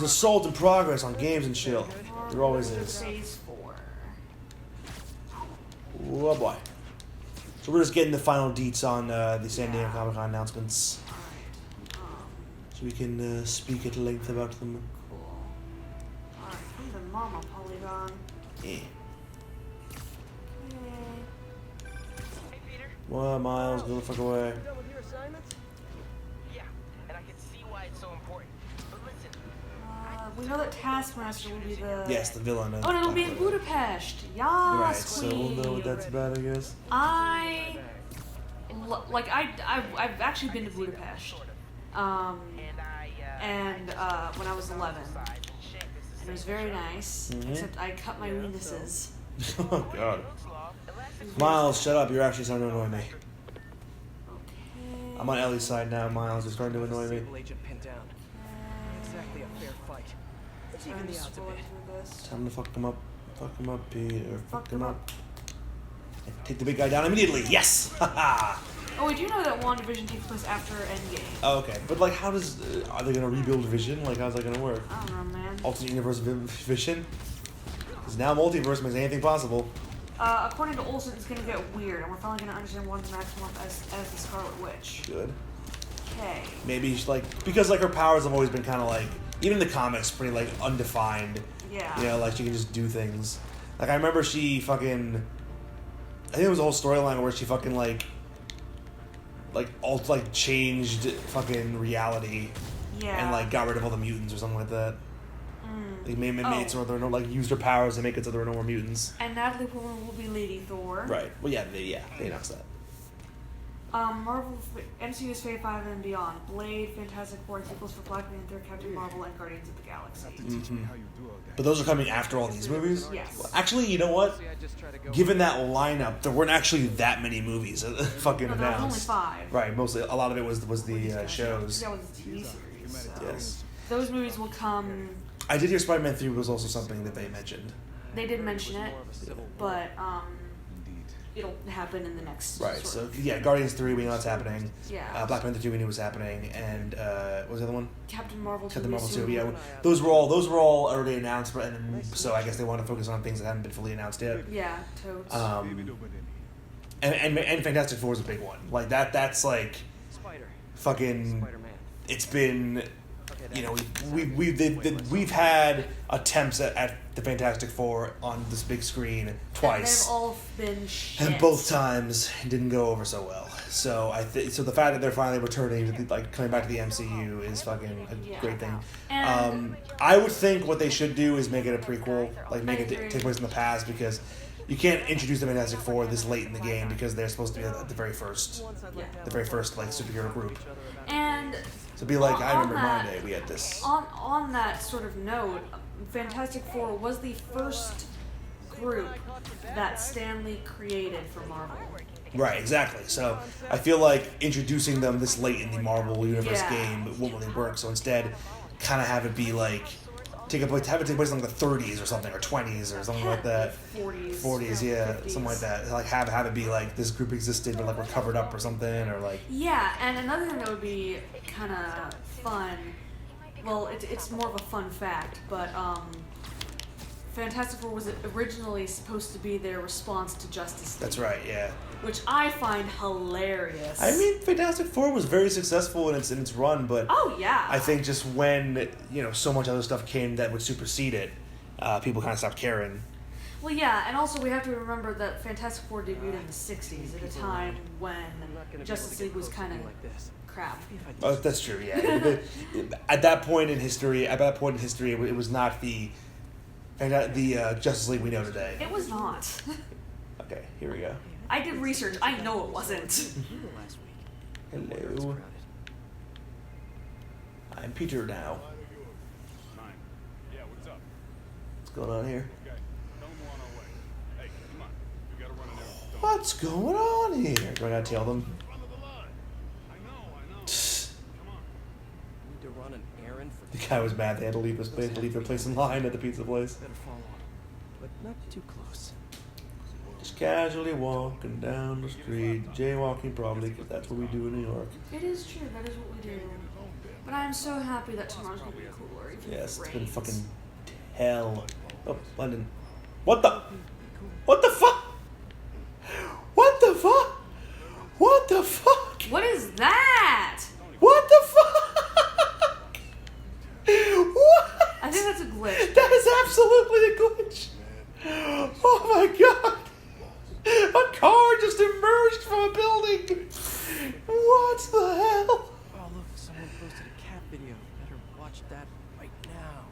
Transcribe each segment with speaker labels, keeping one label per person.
Speaker 1: assault in progress on Games and Chill. There always is.
Speaker 2: Phase 4.
Speaker 1: Oh boy. So we're just getting the final deets on the San Diego Comic-Con announcements. So we can speak at length about them.
Speaker 2: Cool. Alright, from the Mama Polygon.
Speaker 1: Yeah.
Speaker 2: Okay.
Speaker 3: Hey, Peter.
Speaker 1: What, Miles? Go the fuck away.
Speaker 3: Done with your assignments? Yeah, and I can see why it's so important. But listen,
Speaker 2: We know that Taskmaster will be the...
Speaker 1: Yes, the villain.
Speaker 2: Oh, no, it'll be in Budapest. Yes,
Speaker 1: Right, so we'll know what that's about, I guess.
Speaker 2: I've actually been to Budapest. When I was 11. And it was very nice.
Speaker 1: Mhm.
Speaker 2: Except I cut my weenuses.
Speaker 1: Oh, God. Miles, shut up. You're actually starting to annoy me.
Speaker 2: Okay.
Speaker 1: I'm on Ellie's side now, Miles. You're starting to annoy me.
Speaker 4: Sable agent pinned down. Exactly a fair fight. Let's even the odds a bit.
Speaker 1: Time to fuck him up. Fuck him up, Peter. Fuck him up. And take the big guy down immediately. Yes! Haha!
Speaker 2: Oh, we do know that WandaVision takes place after Endgame.
Speaker 1: Oh, okay. But, like, how does... are they going to rebuild Vision? Like, how's that going to work?
Speaker 2: I don't know, man.
Speaker 1: Alternate universe Vision? Because now multiverse makes anything possible.
Speaker 2: According to Olsen, it's gonna get weird, and we're finally gonna understand Wanda Maximoff as the Scarlet Witch.
Speaker 1: Good.
Speaker 2: Okay.
Speaker 1: Maybe, like... Because, like, her powers have always been kind of, like... Even in the comics, pretty, like, undefined.
Speaker 2: Yeah.
Speaker 1: You know, like, she can just do things. Like, I remember she fucking... I think it was a whole storyline where she fucking, like, changed fucking reality
Speaker 2: Yeah.
Speaker 1: and, like, got rid of all the mutants or something like that. Like, made
Speaker 2: Oh.
Speaker 1: it so there were no, like, used her powers to make it so there were no more mutants.
Speaker 2: And Natalie Portman will be Lady Thor.
Speaker 1: Right. Well, yeah, they announced that.
Speaker 2: Marvel, MCU's Phase 5 and beyond. Blade, Fantastic Four, sequels for Black Panther, Captain Marvel, and Guardians of the Galaxy.
Speaker 1: Mm-hmm. But those are coming after all these movies?
Speaker 2: Yes.
Speaker 1: Well, actually, you know what?
Speaker 4: See, I just try to go
Speaker 1: Given that lineup, there weren't actually that many movies fucking
Speaker 2: No, there was only
Speaker 1: announced.
Speaker 2: 5.
Speaker 1: Right, mostly, a lot of it was the shows.
Speaker 2: Yeah, with the TV series. So.
Speaker 1: Yes.
Speaker 2: Those movies will come.
Speaker 1: I did hear Spider-Man 3 was also something that they mentioned.
Speaker 2: They did mention it, but it'll happen in the next.
Speaker 1: Right,
Speaker 2: sort
Speaker 1: so
Speaker 2: of-
Speaker 1: yeah, Guardians 3, we know it's happening.
Speaker 2: Yeah.
Speaker 1: Black Panther 2, we knew was happening. And what was the other one?
Speaker 2: Captain Marvel.
Speaker 1: Captain Marvel 2,
Speaker 2: soon.
Speaker 1: yeah. Those were all already announced, but so I guess they want to focus on things that haven't been fully announced yet.
Speaker 2: Yeah, totes.
Speaker 1: And Fantastic Four is a big one. Like, that's like
Speaker 4: Spider.
Speaker 1: fucking...
Speaker 4: Spider-Man.
Speaker 1: It's been...
Speaker 4: Okay,
Speaker 1: You know, we've had attempts at the Fantastic Four on this big screen twice.
Speaker 2: And they've all been shit.
Speaker 1: And both times it didn't go over so well. So so the fact that they're finally returning, coming back to the MCU is fucking a great thing.
Speaker 2: And
Speaker 1: I would think what they should do is make it a prequel, like make it take place in the past, because you can't introduce the Fantastic Four this late in the game because they're supposed to be the very first like superhero group.
Speaker 2: And
Speaker 1: So be like, I
Speaker 2: on
Speaker 1: remember
Speaker 2: that-
Speaker 1: my day we had this.
Speaker 2: on that sort of note, Fantastic Four was the first group that Stan Lee created for Marvel.
Speaker 1: Right, exactly. So I feel like introducing them this late in the Marvel Universe
Speaker 2: Yeah.
Speaker 1: game won't really work. So instead, kind of have it be like have it take place in like the 30s or something, or 20s or something like that.
Speaker 2: 40s.
Speaker 1: 40s, yeah,
Speaker 2: 50s.
Speaker 1: something like that. Like have it be like this group existed, but like we're covered up or something, or like.
Speaker 2: Yeah, and another thing that would be kind of fun. Well, it's more of a fun fact, but Fantastic Four was originally supposed to be their response to Justice League.
Speaker 1: That's right, yeah.
Speaker 2: Which I find hilarious.
Speaker 1: I mean, Fantastic Four was very successful in its run, but
Speaker 2: Oh yeah.
Speaker 1: I think just when so much other stuff came that would supersede it, people kind of stopped caring.
Speaker 2: Well, yeah, and also we have to remember that Fantastic Four debuted in the '60s at a time when Justice League was kind of crap.
Speaker 1: Oh, that's true. Yeah. At that point in history, it was not the Justice League we know today.
Speaker 2: It was not.
Speaker 1: Okay, here we go.
Speaker 2: I did research. I know it wasn't.
Speaker 1: Hello. I'm Peter now.
Speaker 5: Yeah, what's up?
Speaker 1: What's going on here?
Speaker 5: Okay, tell them we're on our way. Hey, come on. We gotta run an errand.
Speaker 1: What's going on here? Do I gotta tell them?
Speaker 5: Front of the line. I know. Come on.
Speaker 4: Need to run an errand for.
Speaker 1: The guy was mad. They had to leave this place, their place in line at the pizza place.
Speaker 4: Better follow on, but not too close.
Speaker 1: Just casually walking down the street, jaywalking probably, because that's what we do in New York.
Speaker 2: It is true. That is what we do. But I'm so happy that tomorrow's gonna be cooler. Even
Speaker 1: Yes,
Speaker 2: if
Speaker 1: it's
Speaker 2: it
Speaker 1: been
Speaker 2: rains.
Speaker 1: fucking hell. Oh, London. What the? What the fuck? What the fuck? What the fuck?
Speaker 2: What is that?
Speaker 1: What the fuck? What?
Speaker 2: I think that's a glitch.
Speaker 1: That is absolutely a glitch. Oh my god. A car just emerged from a building. What the hell?
Speaker 4: Oh, look, someone posted a cat video. Better watch that right now.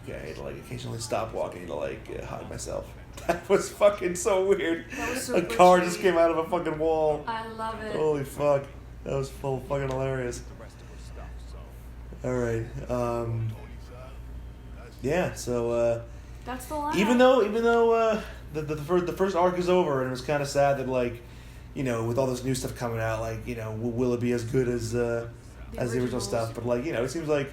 Speaker 1: Okay, I need to like occasionally stop walking to like hide myself. That was fucking so weird.
Speaker 2: That was so
Speaker 1: A car
Speaker 2: glitchy.
Speaker 1: just came out of a fucking wall.
Speaker 2: I love it.
Speaker 1: Holy fuck. That was fucking hilarious. Alright. Yeah, so
Speaker 2: That's the line.
Speaker 1: even though the first arc is over, and it was kind of sad that like, you know, with all this new stuff coming out, like, you know, will it be as good as the original
Speaker 2: originals.
Speaker 1: stuff? But like, you know, it seems like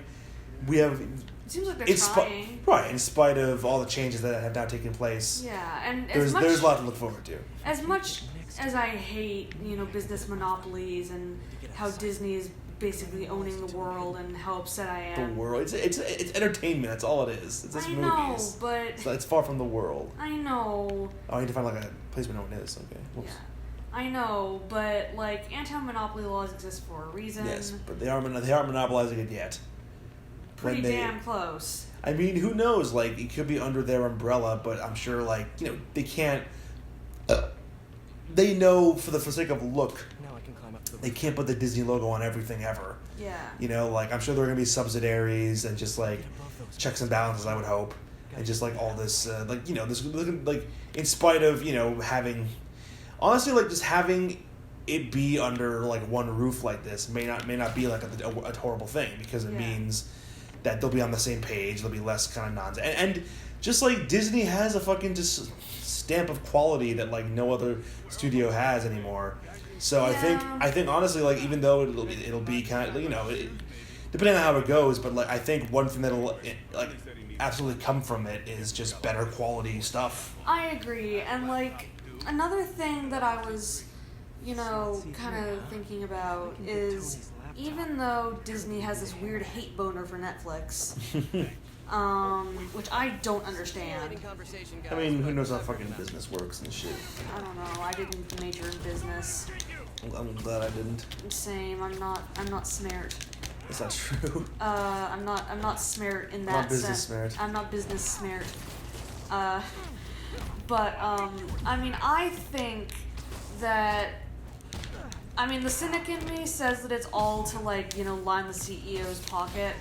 Speaker 1: we have
Speaker 2: It seems like they're
Speaker 1: in
Speaker 2: trying.
Speaker 1: right, in spite of all the changes that have now taken place.
Speaker 2: Yeah, and
Speaker 1: There's a lot to look forward to.
Speaker 2: as much as I hate, you know, business monopolies and how Disney is basically owning the world and how upset I
Speaker 1: The
Speaker 2: am.
Speaker 1: world, it's entertainment. That's all it is. It's just
Speaker 2: I know,
Speaker 1: movies.
Speaker 2: but
Speaker 1: It's far from the world.
Speaker 2: I know.
Speaker 1: Oh, I need to find like a place where no one is. Okay. Whoops.
Speaker 2: Yeah. I know, but like anti-monopoly laws exist for a reason.
Speaker 1: Yes, but they aren't monopolizing it yet.
Speaker 2: Pretty
Speaker 1: When they-
Speaker 2: damn close.
Speaker 1: I mean, who knows? Like, it could be under their umbrella, but I'm sure, like, you know, they can't. They know for the sake of look,
Speaker 4: Now I can climb up to the
Speaker 1: they can't put the Disney logo on everything ever.
Speaker 2: Yeah.
Speaker 1: You know, like, I'm sure there are gonna be subsidiaries and just like
Speaker 4: above those.
Speaker 1: checks and balances. I would hope, and just like all this, like, you know, this like in spite of, you know, having, honestly, like just having it be under like one roof like this may not be like a horrible thing, because it
Speaker 2: Yeah.
Speaker 1: means that they'll be on the same page. There'll be less kind of nonsense, and just like Disney has a fucking just stamp of quality that like no other studio has anymore. So
Speaker 2: Yeah.
Speaker 1: I think honestly, like, even though it'll be kind of, you know, depending on how it goes, but like I think one thing that'll like absolutely come from it is just better quality stuff.
Speaker 2: I agree, and like another thing that I was, you know, kind of thinking about is even though Disney has this weird hate boner for Netflix, which I don't understand.
Speaker 1: I mean, who knows how fucking business works and shit.
Speaker 2: I don't know. I didn't major in business.
Speaker 1: I'm glad I didn't.
Speaker 2: Same. I'm not smart.
Speaker 1: That's not true.
Speaker 2: I'm not smart in that
Speaker 1: Not business
Speaker 2: sense.
Speaker 1: smart.
Speaker 2: I'm not business smart. But I mean, I think that. I mean, the cynic in me says that it's all to, like, you know, line the CEO's pocket.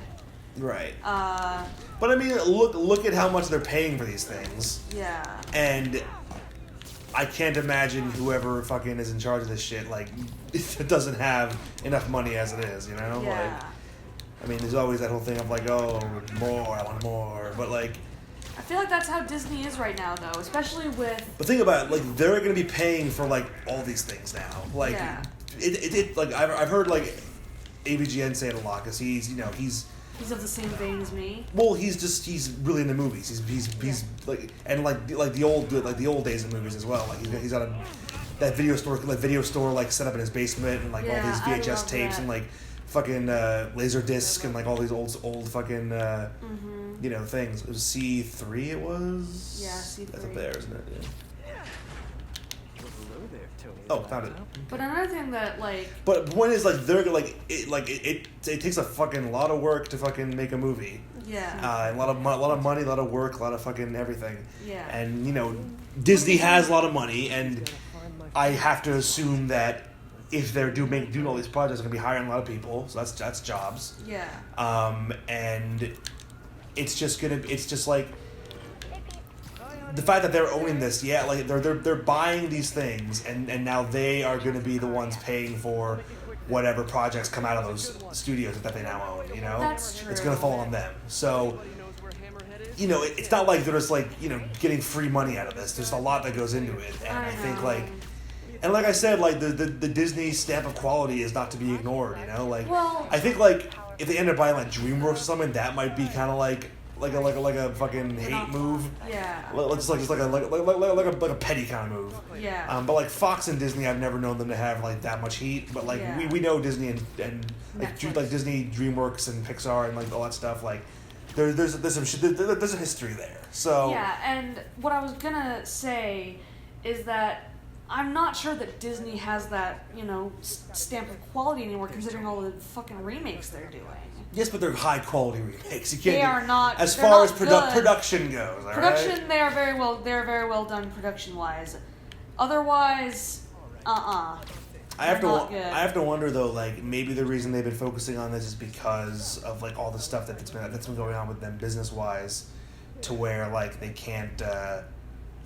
Speaker 1: Right. But I mean, look at how much they're paying for these things,
Speaker 2: Yeah.
Speaker 1: and I can't imagine whoever fucking is in charge of this shit like doesn't have enough money as it is. You know,
Speaker 2: Yeah.
Speaker 1: like, I mean, there's always that whole thing of like, oh, more, I want more, but like.
Speaker 2: I feel like that's how Disney is right now, though, especially with.
Speaker 1: But think about it, like, they're gonna be paying for like all these things now. Like,
Speaker 2: Yeah.
Speaker 1: it like I've heard like AVGN say it a lot, because he's, you know, he's
Speaker 2: He's of the same vein as me.
Speaker 1: well, he's really into movies. He's like, and like the old days of movies as well. Like he's got that video store like set up in his basement, and like all
Speaker 2: Yeah,
Speaker 1: these
Speaker 2: I
Speaker 1: VHS
Speaker 2: love
Speaker 1: tapes
Speaker 2: that.
Speaker 1: and like fucking laser disc and like all these old fucking
Speaker 2: Mm-hmm.
Speaker 1: you know, things. It was C3. It was.
Speaker 2: Yeah, C3.
Speaker 1: That's up there, isn't it? Yeah.
Speaker 4: Well, hello there, Tony.
Speaker 1: Oh, found it.
Speaker 2: But another thing that, like,
Speaker 1: But the point is, like, they're like it takes a fucking lot of work to fucking make a movie.
Speaker 2: yeah,
Speaker 1: A lot of money, a lot of work, a lot of fucking everything.
Speaker 2: yeah,
Speaker 1: And you know, Disney has a lot of money, and I have to assume that if they're doing all these projects, they're gonna be hiring a lot of people. So that's jobs.
Speaker 2: yeah,
Speaker 1: And it's just like the fact that they're owning this, yeah, like they're buying these things, and now they are gonna be the ones paying for whatever projects come out of those studios that they now own. You know,
Speaker 2: That's
Speaker 1: it's gonna
Speaker 2: true.
Speaker 1: fall on them. So. You know, it's not like they're just like, you know, getting free money out of this. There's a lot that goes into it, and I think
Speaker 2: know.
Speaker 1: like, and like I said, like the Disney stamp of quality is not to be ignored. You know, like
Speaker 2: Well-
Speaker 1: I think like if they end up buying like DreamWorks or something, that might be kind of like like a fucking hate move.
Speaker 2: Yeah.
Speaker 1: Just like a petty kind of move.
Speaker 2: Yeah.
Speaker 1: But like Fox and Disney, I've never known them to have like that much heat. But like
Speaker 2: Yeah.
Speaker 1: we know Disney and like
Speaker 2: Netflix.
Speaker 1: like Disney, DreamWorks, and Pixar and like all that stuff. Like there's some there's a history there. So
Speaker 2: Yeah, and what I was gonna say is that I'm not sure that Disney has that, you know, stamp of quality anymore, considering all the fucking remakes they're doing.
Speaker 1: yes, but they're high quality remakes. You can't.
Speaker 2: They are not.
Speaker 1: As
Speaker 2: they're
Speaker 1: far
Speaker 2: not
Speaker 1: as
Speaker 2: good.
Speaker 1: production goes. All
Speaker 2: Production,
Speaker 1: right?
Speaker 2: they are very well. They're very well done production wise. Otherwise,
Speaker 1: I have
Speaker 2: not
Speaker 1: to.
Speaker 2: good.
Speaker 1: I have to wonder though. Like maybe the reason they've been focusing on this is because of like all the stuff that's been going on with them business wise, to where like they can't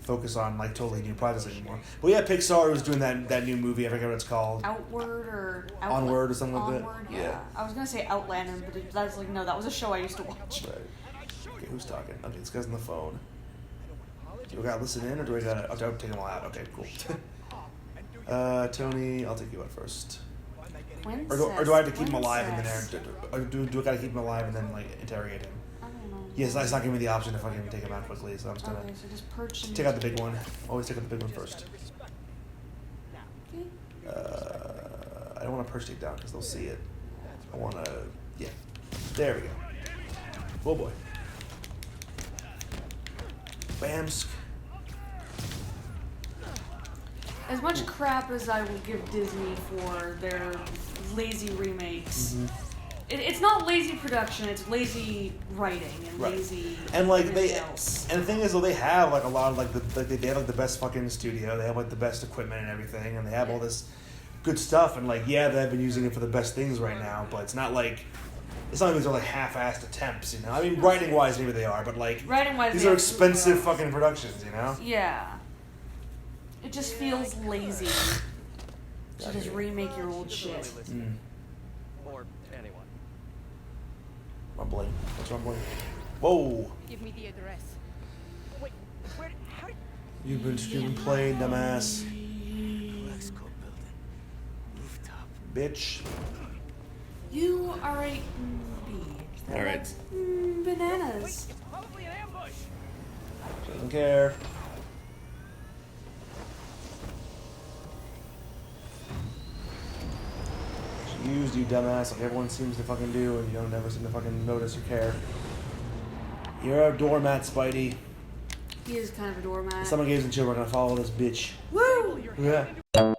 Speaker 1: focus on like totally new projects anymore. But yeah, Pixar was doing that new movie. I forget what it's called.
Speaker 2: Outward or
Speaker 1: Onward or something like that?
Speaker 2: Onward,
Speaker 1: Yeah.
Speaker 2: yeah. I was gonna say Outlander, but that's like no, that was a show I used to watch.
Speaker 1: Right. Okay, who's talking? Okay, this guy's on the phone. Do I gotta listen in or do I gotta? Okay, I'll take them all out. Okay, cool. Tony, I'll take you out first. Or do I have to keep him alive and then or do I gotta keep him alive and then like interrogate him?
Speaker 2: I don't know.
Speaker 1: Yes, it's not giving me the option to fucking take him out quickly, so I'm just gonna
Speaker 2: Okay, so just perch and
Speaker 1: take out the big one. Always take out the big one first.
Speaker 2: Okay.
Speaker 1: I don't want to perch take down because they'll see it. I want to, yeah. There we go. Oh boy. Bamsk.
Speaker 2: As much crap as I will give Disney for their lazy remakes, it's not lazy production, it's lazy writing and
Speaker 1: Right.
Speaker 2: lazy
Speaker 1: And like
Speaker 2: everything else.
Speaker 1: and the thing is though, they have like a lot of like they have like the best fucking studio. They have like the best equipment and everything, and they have all this good stuff. And like yeah, they've been using it for the best things right now, but it's not like these are like half-assed attempts, you know. I mean, writing-wise maybe they are, but like
Speaker 2: Writing-wise,
Speaker 1: these
Speaker 2: they
Speaker 1: are
Speaker 2: absolutely
Speaker 1: expensive
Speaker 2: are.
Speaker 1: fucking productions, you know.
Speaker 2: Yeah. It just feels lazy to just remake your old shit.
Speaker 1: Mm.
Speaker 3: Or anyone.
Speaker 1: Rumbling. What's rumbling? Whoa!
Speaker 6: Give me the address.
Speaker 3: Wait, where? How did?
Speaker 1: You've been streaming playing, dumbass.
Speaker 3: Lexco building. Rooftop.
Speaker 1: Bitch.
Speaker 2: You are a bee. That
Speaker 1: All right.
Speaker 2: likes, bananas.
Speaker 3: It's probably an ambush.
Speaker 1: Doesn't care. She used you, dumbass, like everyone seems to fucking do, and you don't never seem to fucking notice or care. You're a doormat, Spidey.
Speaker 2: He is kind of a doormat.
Speaker 1: Someone gave some chill. We're gonna follow this bitch.
Speaker 2: Woo!
Speaker 1: Yeah.